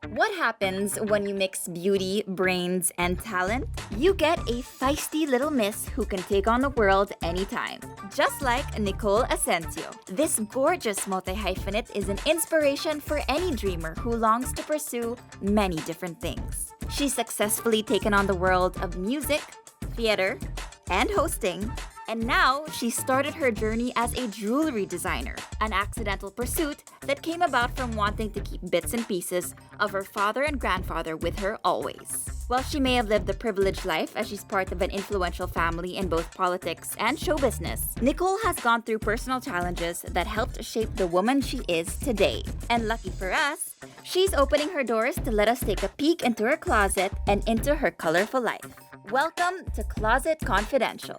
What happens when you mix beauty, brains, and talent? You get a feisty little miss who can take on the world anytime. Just like Nicole Asensio. This gorgeous multi-hyphenate is an inspiration for any dreamer who longs to pursue many different things. She's successfully taken on the world of music, theater, and hosting. And now, she started her journey as a jewelry designer, an accidental pursuit that came about from wanting to keep bits and pieces of her father and grandfather with her always. While she may have lived a privileged life as she's part of an influential family in both politics and show business, Nicole has gone through personal challenges that helped shape the woman she is today. And lucky for us, she's opening her doors to let us take a peek into her closet and into her colorful life. Welcome to Closet Confidential.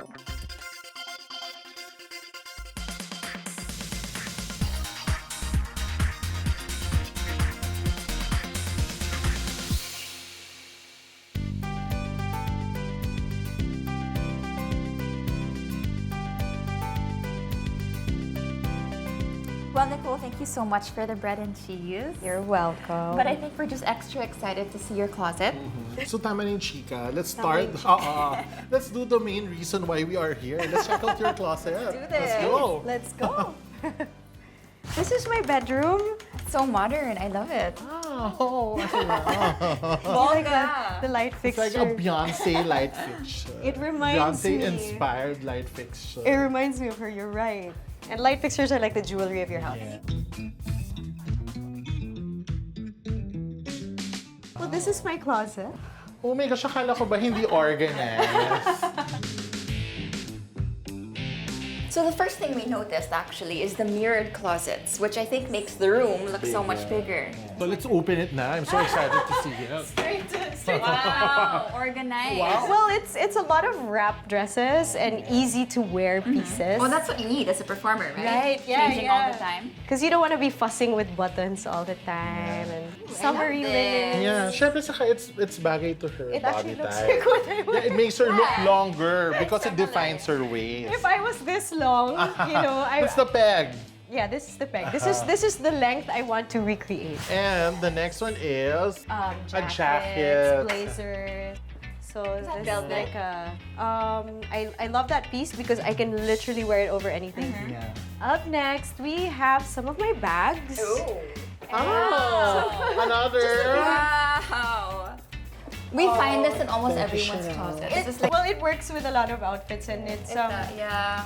Well, Nicole, thank you so much for the bread and cheese. You're welcome. But I think we're just extra excited to see your closet. So tama na yung chika. Let's start. Let's do the main reason why we are here. Let's check out your closet. Let's do this. Let's go. Let's go. This is my bedroom. It's so modern. I love it. Oh, Like the light it's fixture. like a Beyonce light fixture. It reminds me. Beyonce-inspired light fixture. It reminds me of her, you're right. And light fixtures are like the jewelry of your house. Yeah. Well, this is my closet. Oh my gosh, akala ko ba hindi organized? So the first thing we noticed actually is the mirrored closets, which I think makes the room look so much bigger. So let's open it now. I'm so excited to see it. Wow, organized. Wow. Well, it's a lot of wrap dresses and easy to wear pieces. Well, that's what you need as a performer, right? Right, yeah, Changing yeah. all the time. Because you don't want to be fussing with buttons all the time and summery this. linen. Yeah, syempre saka it's bagay to her It body actually looks type. like what I would. Yeah, it makes her look longer because it defines her waist. If I was this long, you know, That's the peg. yeah, this is the peg. This is the length I want to recreate. And the next one is a Jackets, jacket. blazers. So this is velvet? like a I love that piece because I can literally wear it over anything. Yeah. Up next, we have some of my bags. Oh, another. Wow. We find this in almost everyone's closet. This is like, Well, it works with a lot of outfits and it's yeah,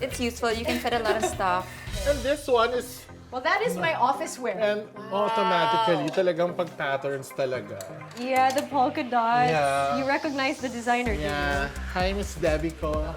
it's useful. You can fit a lot of stuff. And this one is, well, that is my office wear. and automatically, talagang pag-patterns talaga. Yeah, the polka dots. Yeah. You recognize the designer, do you? Yeah. Hi, Miss Debbie ko.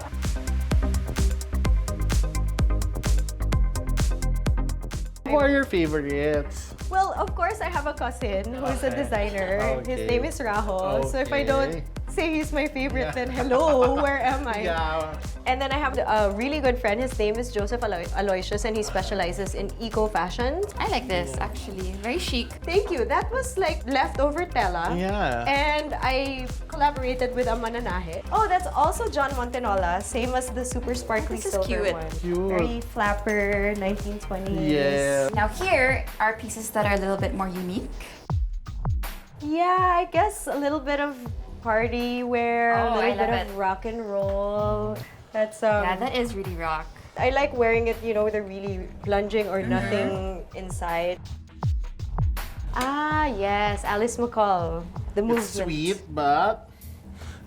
Who are your favorites? Well, of course, I have a cousin who is a designer. His Okay. name is Rahul. So if I don't Okay. say he's my favorite, then hello, where am I? Yeah. And then I have a really good friend. His name is Joseph Aloysius, and he specializes in eco fashion. I like this actually. Very chic. Thank you. That was like leftover tela. Yeah. And I collaborated with a mananahe. Oh, that's also John Montenola, same as the super sparkly This is silver cute. one. Cute. Very flapper, 1920s. Yeah. Now here are pieces that are a little bit more unique. Yeah, I guess a little bit of party wear, Oh, a I little bit love of it. rock and roll. That's Yeah, that is really rock. I like wearing it, you know, with a really plunging or nothing inside. Ah, yes, Alice McCall. The movement. It's sweet, but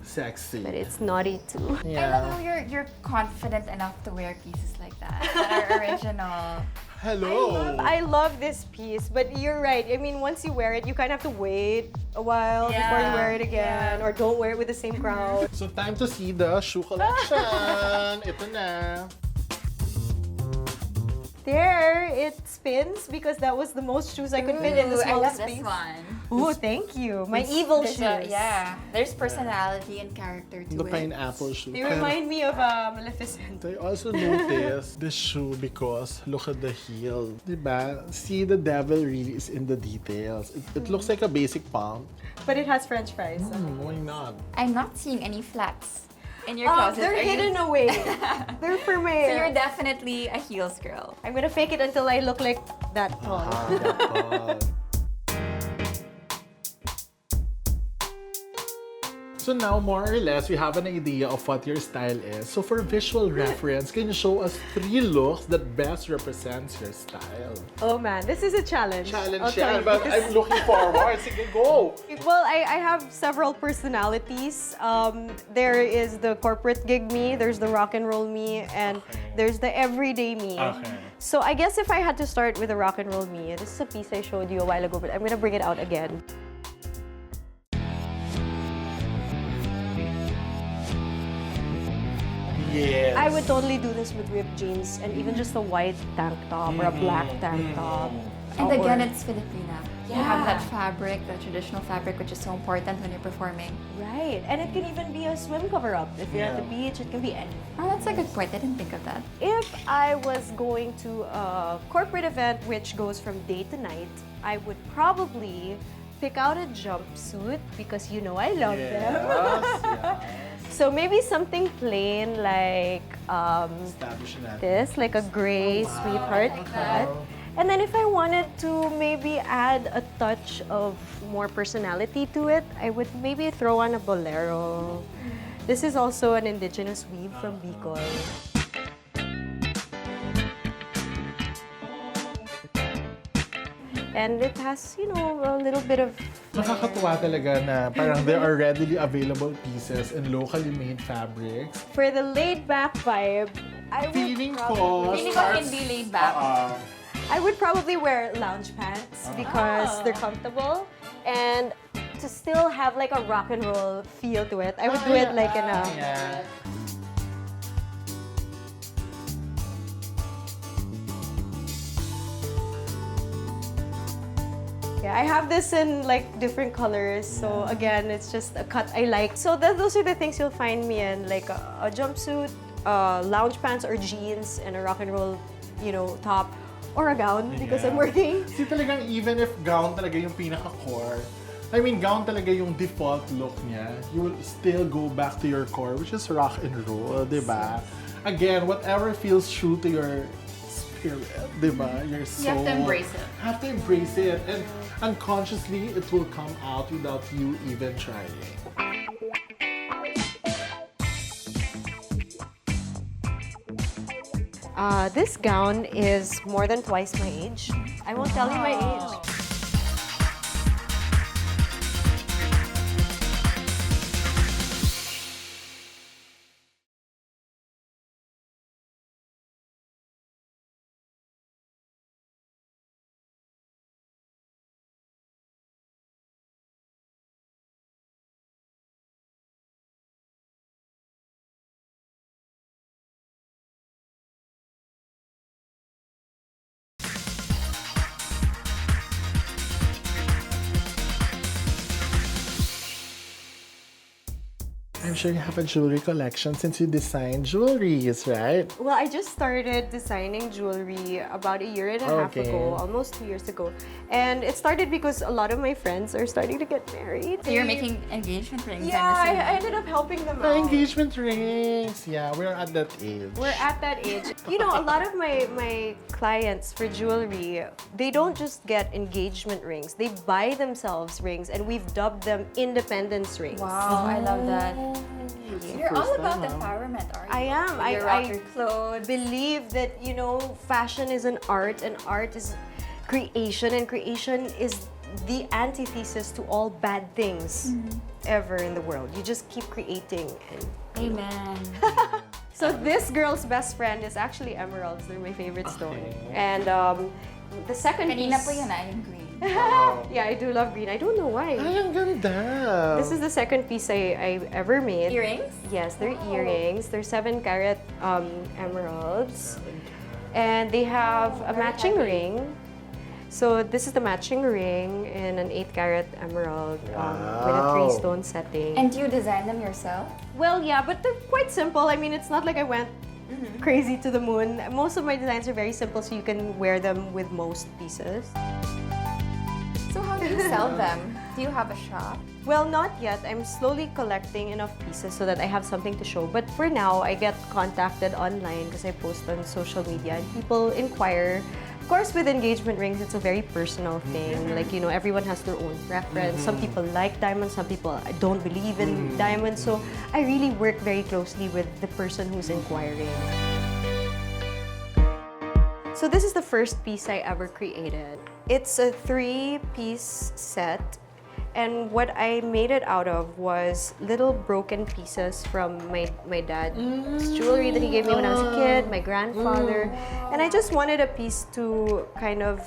sexy. But it's naughty too. I love Yeah. how you're confident enough to wear pieces like that are original. Hello. I love this piece, but you're right. I mean, once you wear it, you kind of have to wait a while before you wear it again, or don't wear it with the same crowd. So time to see the shoe collection. Ito na. There, it spins because that was the most shoes I could fit in the Ooh, I love smallest space. this one. Ooh, thank you. My evil There's shoes. yeah, there's personality and character to The it. pineapple shoe. They remind me of Maleficent. I also noticed this shoe because look at the heel. Diba? See, the devil really is in the details. It looks like a basic pump. But it has French fries. Why not? I'm not seeing any flats in your closet. They're Are you- hidden away. They're for my... So you're definitely a heels girl. I'm gonna fake it until I look like that tall. Ah, that one. So now, more or less, we have an idea of what your style is. So for visual reference, can you show us 3 looks that best represents your style? Oh man, this is a challenge. I'll tell you, but because- I'm looking forward. Sige, go! Well, I have several personalities. There is the corporate gig me, there's the rock and roll me, and there's the everyday me. Okay. So I guess if I had to start with the rock and roll me, this is a piece I showed you a while ago, but I'm gonna bring it out again. Yes. I would totally do this with ripped jeans and even just a white tank top or a black tank top. And Or- again, it's Filipina. You have Yeah. that fabric, the traditional fabric, which is so important when you're performing. Right, and it can even be a swim cover-up. If you're at the beach, it can be any. Oh, that's a good point. I didn't think of that. If I was going to a corporate event which goes from day to night, I would probably pick out a jumpsuit because you know I love them. Yes. So maybe something plain like Establishing that. this, like a gray sweetheart cut. And then if I wanted to maybe add a touch of more personality to it, I would maybe throw on a bolero. This is also an indigenous weave from Bicol. And it has, you know, a little bit of... Nakakatuwa talaga na parang there are readily available pieces in locally made fabrics. For the laid-back vibe, I would Feeling probably- ko, Feeling ko hindi laid back. I would probably wear lounge pants because Oh. they're comfortable, and to still have like a rock and roll feel to it, I would do it like in a... Yeah. Yeah, I have this in like different colors, so again, it's just a cut I like. So those are the things you'll find me in, like a jumpsuit, lounge pants or jeans, and a rock and roll, you know, top. Or a gown because I'm working. See, talagang even if gown talaga yung pinaka-core, I mean, gown talaga yung default look niya, you will still go back to your core, which is rock and roll, di ba? Again, whatever feels true to your spirit, di ba? Your soul. You have to embrace it. Have to embrace it. And unconsciously, it will come out without you even trying. This gown is more than twice my age. I won't tell you my age. I'm sure you have a jewelry collection since you design jewelries, right? Well, I just started designing jewelry about a year and a half Okay. ago, almost 2 years ago. And it started because a lot of my friends are starting to get married. So you're making engagement rings. Yeah, I'm I assuming. ended up helping them The out. engagement rings. Yeah, we're at that age. We're at that age. You know, a lot of my clients for jewelry, they don't just get engagement rings. They buy themselves rings, and we've dubbed them independence rings. Wow, I love that. You're all First about time, huh? empowerment, aren't you? I am. You rock your clothes. believe that, you know, fashion is an art, and art is creation, and creation is the antithesis to all bad things ever in the world. You just keep creating. And Amen. so this girl's best friend is actually emeralds. They're my favorite stone. And the second Kanina piece... po yun yung green. Yeah, I do love green. I don't know why. Ay, ang ganda. This is the second piece I ever made. Earrings? Yes, they're earrings. They're 7-carat emeralds. And they have a matching ring. So this is the matching ring in an 8-carat emerald with a Wow. 3-stone setting. And do you design them yourself? Well, yeah, but they're quite simple. I mean, it's not like I went crazy to the moon. Most of my designs are very simple, so you can wear them with most pieces. So how do you sell them? Do you have a shop? Well, not yet. I'm slowly collecting enough pieces so that I have something to show. But for now, I get contacted online because I post on social media and people inquire course, with engagement rings, it's a very personal thing. Like, you know, everyone has their own preference. Some people like diamonds, some people don't believe in diamonds. So I really work very closely with the person who's inquiring. So this is the first piece I ever created. It's a 3-piece set. And what I made it out of was little broken pieces from my dad's jewelry that he gave me when I was a kid, my grandfather. And I just wanted a piece to kind of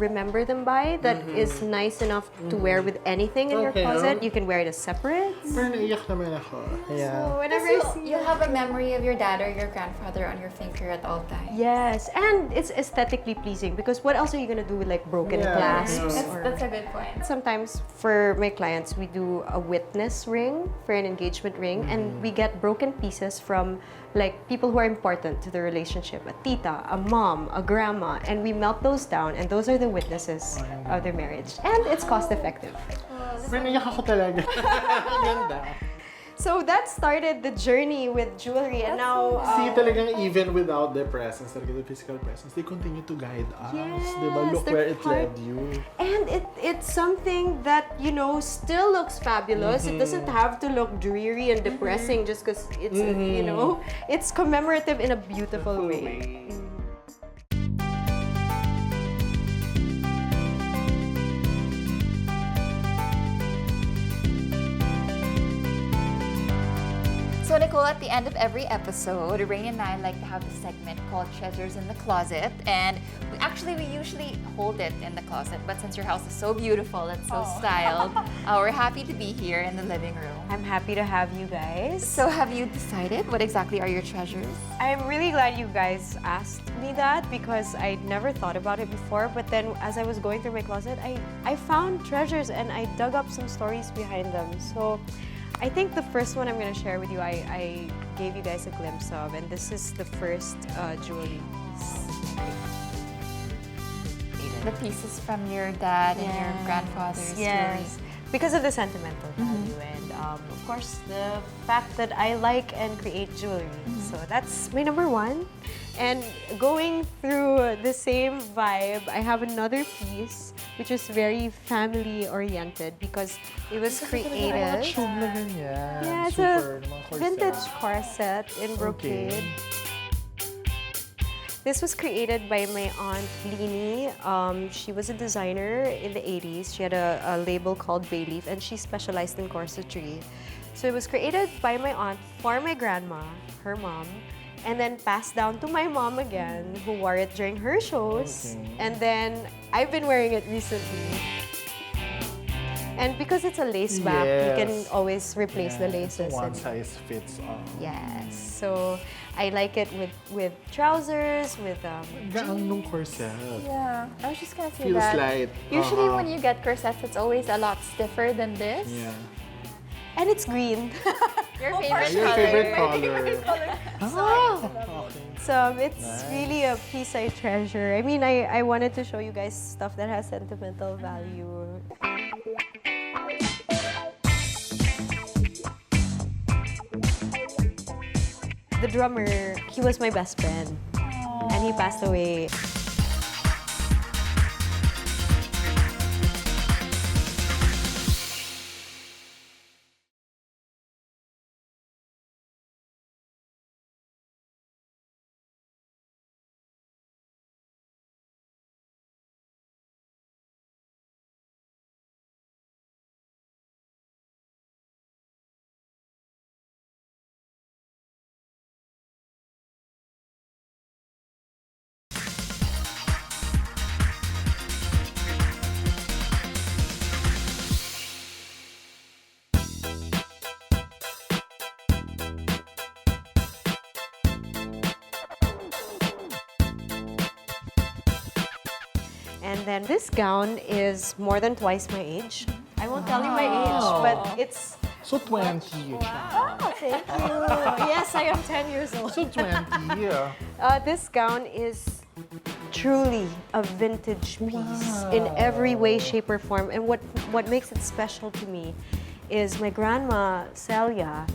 remember them by that is nice enough to wear with anything in your closet. You can wear it as separate. Pero naiyak naman ako. So whenever I see You have a memory of your dad or your grandfather on your finger at all times. Yes, and it's aesthetically pleasing because what else are you gonna do with like broken clasps? That's a good point. Sometimes for my clients, we do a witness ring for an engagement ring, and we get broken pieces from like people who are important to the relationship, a tita, a mom, a grandma, and we melt those down, and those are the witnesses of their marriage. And it's cost effective. Pero naiyak ako talaga. Ang ganda. So that started the journey with jewelry, and now See, talagang even without the presence, talaga the physical presence, they continue to guide us. Diba? Look they're where it part- led you. And it's something that, you know, still looks fabulous. It doesn't have to look dreary and depressing just because it's, you know, it's commemorative in a beautiful way. So Nicole, at the end of every episode, Rain and I like to have this segment called Treasures in the Closet. And we usually hold it in the closet, but since your house is so beautiful, it's so styled, we're happy to be here in the living room. I'm happy to have you guys. So have you decided what exactly are your treasures? I'm really glad you guys asked me that because I never thought about it before. But then as I was going through my closet, I found treasures and I dug up some stories behind them. So I think the first one I'm going to share with you, I gave you guys a glimpse of, and this is the first jewelry piece. The pieces from your dad and your grandfather's jewelry. Because of the sentimental value and of course the fact that I like and create jewelry. So that's my number one. And going through the same vibe, I have another piece which is very family oriented because it was created. Yeah, it's a vintage corset in brocade. This was created by my aunt Lini. She was a designer in the 80s. She had a label called Bayleaf and she specialized in corsetry. So it was created by my aunt for my grandma, her mom, and then passed down to my mom again, who wore it during her shows. And then I've been wearing it recently. And because it's a lace back, you can always replace the laces. One size fits all. Yes. So I like it with trousers, with Gaang nung corset. Yeah, I was just gonna say Feels that. light. Usually when you get corsets, it's always a lot stiffer than this. Yeah. and it's green. Your favorite Your color. favorite color. So it's really a piece I treasure. I mean, I wanted to show you guys stuff that has sentimental value. The drummer, he was my best friend. And he passed away. And then this gown is more than twice my age. I won't tell you my age, but it's... So 20. Oh, thank you. Yes, I am 10 years old. So 20, yeah. This gown is truly a vintage piece in every way, shape, or form. And what makes it special to me is my grandma, Celia,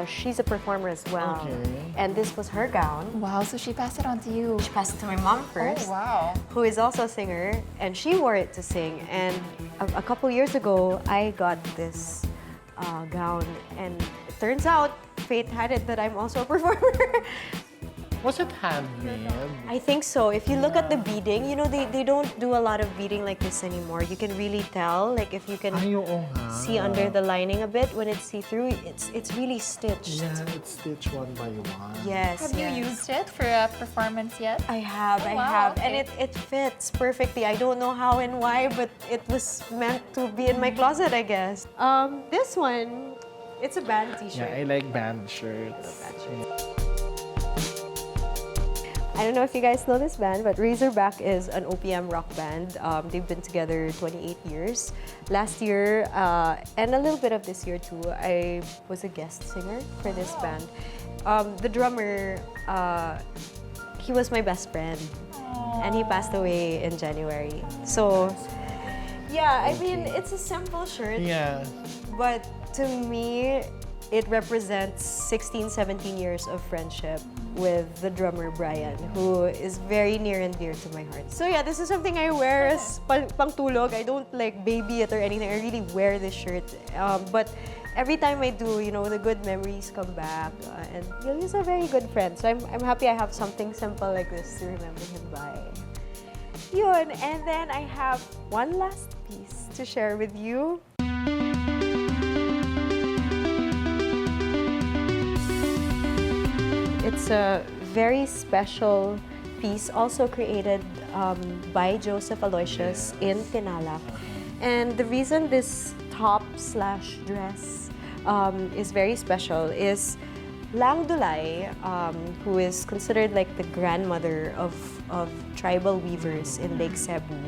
she's a performer as well. Okay. And this was her gown. Wow, so she passed it on to you. She passed it to my mom first, wow. who is also a singer, and she wore it to sing. And a couple years ago, I got this gown, and it turns out fate had it that I'm also a performer. Was it handmade? I think so. If you look at the beading, you know, they don't do a lot of beading like this anymore. You can really tell, like if you can Ay, oo nga. see under the lining a bit when it's see-through, it's really stitched. Yeah, it's stitched one by one. Yes. Have yes. you used it for a performance yet? I have, Oh, I wow, have. okay. And it fits perfectly. I don't know how and why, but it was meant to be in my closet, I guess. This one, it's a band t-shirt. Yeah, I like band shirts. I don't know if you guys know this band, but Razorback is an OPM rock band. They've been together 28 years. Last year, and a little bit of this year too, I was a guest singer for this band. The drummer, he was my best friend, and he passed away in January. So, yeah, I mean, it's a simple shirt, Yeah. but to me, it represents 16, 17 years of friendship with the drummer Brian, who is very near and dear to my heart. So yeah, this is something I wear as pangtulog. I don't like baby it or anything. I really wear this shirt. But every time I do, you know, the good memories come back. And he's a very good friend. So I'm happy I have something simple like this to remember him by. Yun. And then I have one last piece to share with you. It's a very special piece, also created by Joseph Aloysius in Pinalak. And the reason this top/dress is very special is Lang Dulay, who is considered like the grandmother of tribal weavers in Lake Cebu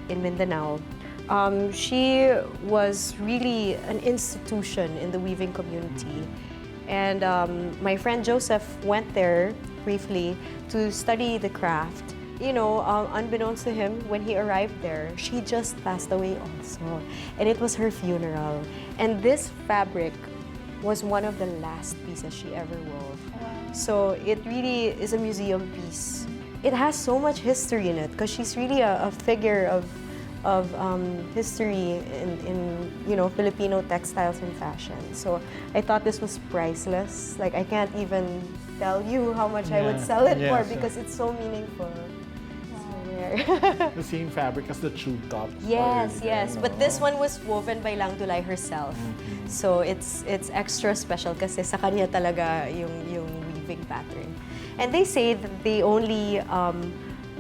in Mindanao. She was really an institution in the weaving community. And my friend Joseph went there briefly to study the craft. You know, unbeknownst to him, when he arrived there, she just passed away also. And it was her funeral. And this fabric was one of the last pieces she ever wove. Wow. So it really is a museum piece. It has so much history in it because she's really a figure of history in you know, Filipino textiles and fashion. So I thought this was priceless. Like I can't even tell you how much I would sell it for because it's so meaningful. So there. The same fabric as the tube top. Yes, yes. But this one was woven by Lang Dulay herself. So it's extra special kasi sa kanya talaga yung weaving pattern. And they say that they only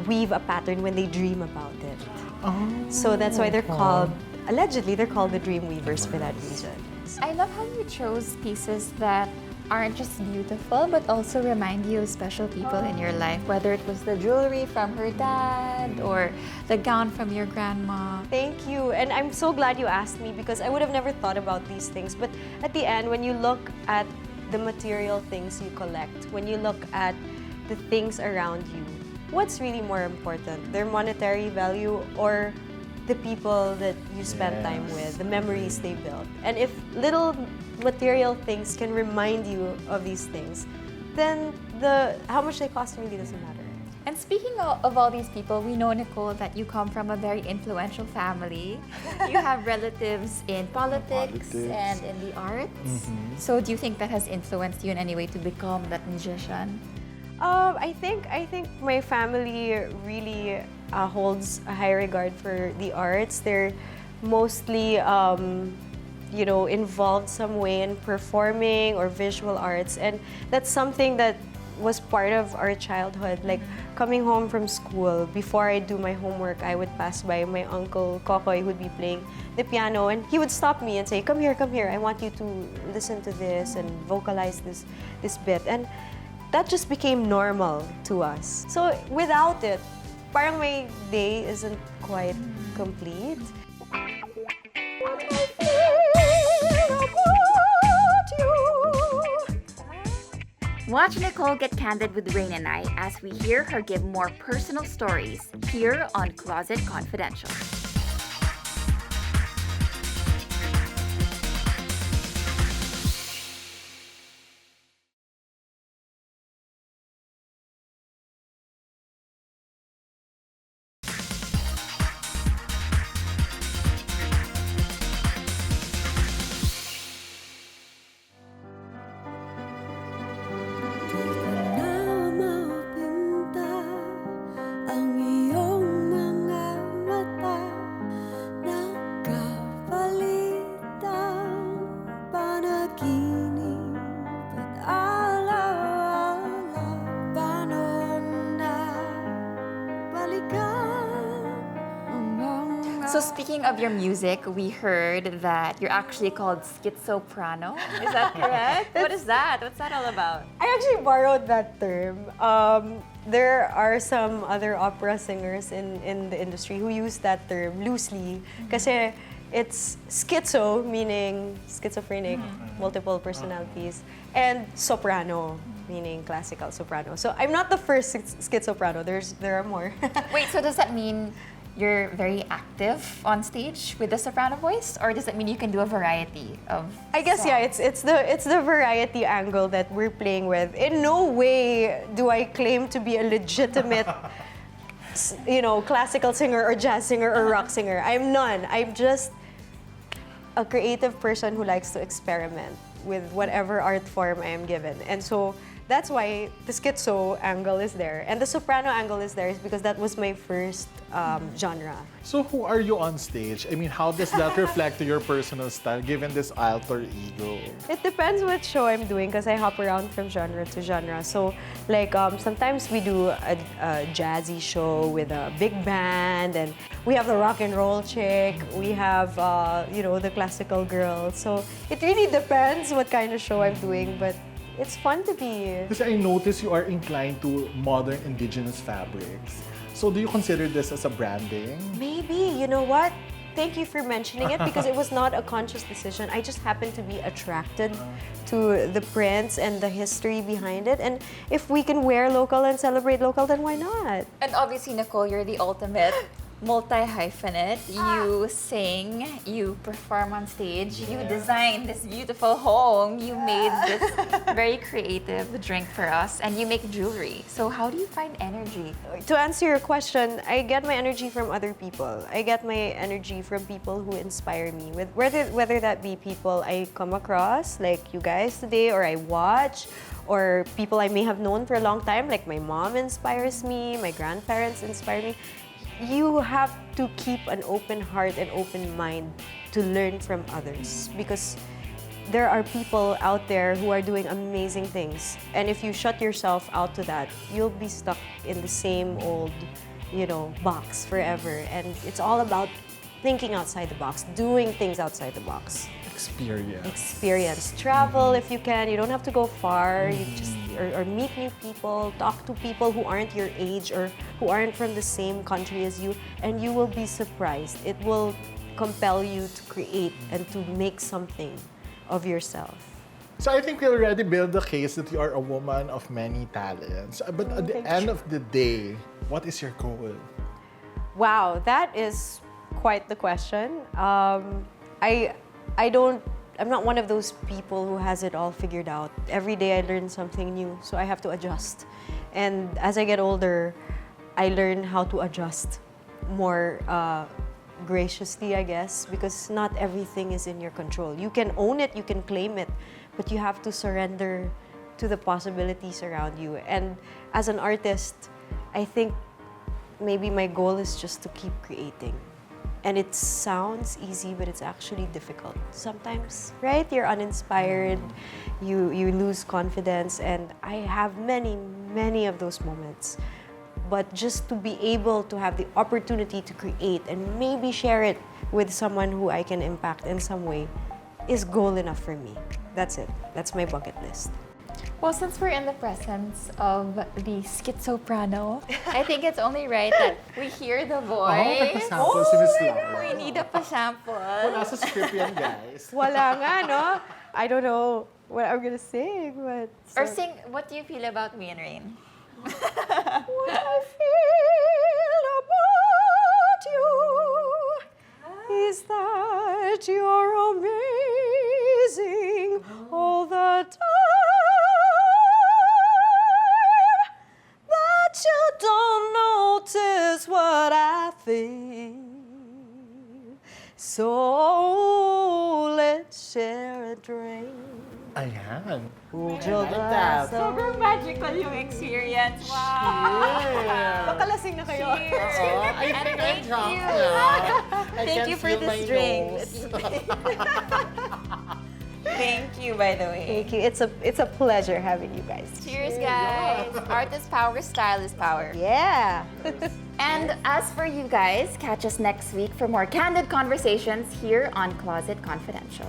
weave a pattern when they dream about it. Oh, So that's why they're called, allegedly, they're called the Dream Weavers for that reason. I love how you chose pieces that aren't just beautiful, but also remind you of special people in your life, whether it was the jewelry from her dad or the gown from your grandma. Thank you. And I'm so glad you asked me because I would have never thought about these things. But at the end, when you look at the material things you collect, when you look at the things around you, what's really more important? Their monetary value or the people that you spend time with, the memories they built? And if little material things can remind you of these things, then how much they cost really doesn't matter. And speaking of all these people, we know, Nicole, that you come from a very influential family. You have relatives in politics and in the arts. So do you think that has influenced you in any way to become that musician? I think my family really holds a high regard for the arts. They're mostly, you know, involved some way in performing or visual arts, and that's something that was part of our childhood. Like coming home from school, before I do my homework, I would pass by my uncle Kokoy, who'd be playing the piano, and he would stop me and say, come here, I want you to listen to this and vocalize this bit." And that just became normal to us. So without it, parang my day isn't quite complete. Watch Nicole get candid with Rain and I as we hear her give more personal stories here on Closet Confidential. So speaking of your music, we heard that you're actually called schizoprano. Is that correct? What is that? What's that all about? I actually borrowed that term. There are some other opera singers in the industry who use that term loosely. Kasi it's schizo, meaning schizophrenic, multiple personalities, and soprano, meaning classical soprano. So I'm not the first schizoprano. There are more. Wait, so does that mean you're very active on stage with the soprano voice, or does it mean you can do a variety of? I guess yeah, it's the variety angle that we're playing with. In no way do I claim to be a legitimate, classical singer or jazz singer or rock singer. I'm none. I'm just a creative person who likes to experiment with whatever art form I am given, and so that's why the schizo angle is there, and the soprano angle is there, is because that was my first genre. So who are you on stage? I mean, how does that reflect to your personal style, given this alter ego? It depends what show I'm doing because I hop around from genre to genre. So, like, sometimes we do a jazzy show with a big band, and we have the rock and roll chick, we have, the classical girl. So, it really depends what kind of show I'm doing, but it's fun to be. Because I notice you are inclined to modern indigenous fabrics. So do you consider this as a branding? Maybe. You know what? Thank you for mentioning it because it was not a conscious decision. I just happened to be attracted to the prints and the history behind it. And if we can wear local and celebrate local, then why not? And obviously, Nicole, you're the ultimate multi-hyphenate. You sing, you perform on stage, you design this beautiful home, you made this very creative drink for us, and you make jewelry. So how do you find energy? To answer your question, I get my energy from other people. I get my energy from people who inspire me, with whether that be people I come across, like you guys today, or I watch, or people I may have known for a long time, like my mom inspires me, my grandparents inspire me. You have to keep an open heart and open mind to learn from others, because there are people out there who are doing amazing things. And if you shut yourself out to that, you'll be stuck in the same old, box forever. And it's all about thinking outside the box, doing things outside the box. Experience. Travel if you can. You don't have to go far. You just or meet new people, talk to people who aren't your age or who aren't from the same country as you, and you will be surprised. It will compel you to create and to make something of yourself. So I think we already built the case that you are a woman of many talents. But at the end of the day, what is your goal? Wow, that is quite the question. I'm not one of those people who has it all figured out. Every day I learn something new, so I have to adjust. And as I get older, I learn how to adjust more graciously, I guess, because not everything is in your control. You can own it, you can claim it, but you have to surrender to the possibilities around you. And as an artist, I think maybe my goal is just to keep creating. And it sounds easy, but it's actually difficult sometimes, right? You're uninspired, you lose confidence, and I have many, many of those moments. But just to be able to have the opportunity to create and maybe share it with someone who I can impact in some way is goal enough for me. That's it. That's my bucket list. Well, since we're in the presence of the schizoprano, I think it's only right that we hear the voice. Nagpa-sample si Miss Laura. We need a pa-sample. Wala sa script yan, guys. Wala nga, no? I don't know what I'm gonna sing, but... Or sing, what do you feel about me and Rain? What I feel about you is that you're amazing all the time. But you don't notice what I feel. So let's share a drink. Ayan. Hold I your like glass that. up. Sobrang magical yung experience. Wow! Baka lasing na kayo. Cheers! Oo, I And think I thank dropped you. na. I Thank can you for feel this my drink. nose. Thank you, by the way. Thank you. It's a pleasure having you guys. Cheers, guys. Art is power, style is power. Yeah. And as for you guys, catch us next week for more candid conversations here on Closet Confidential.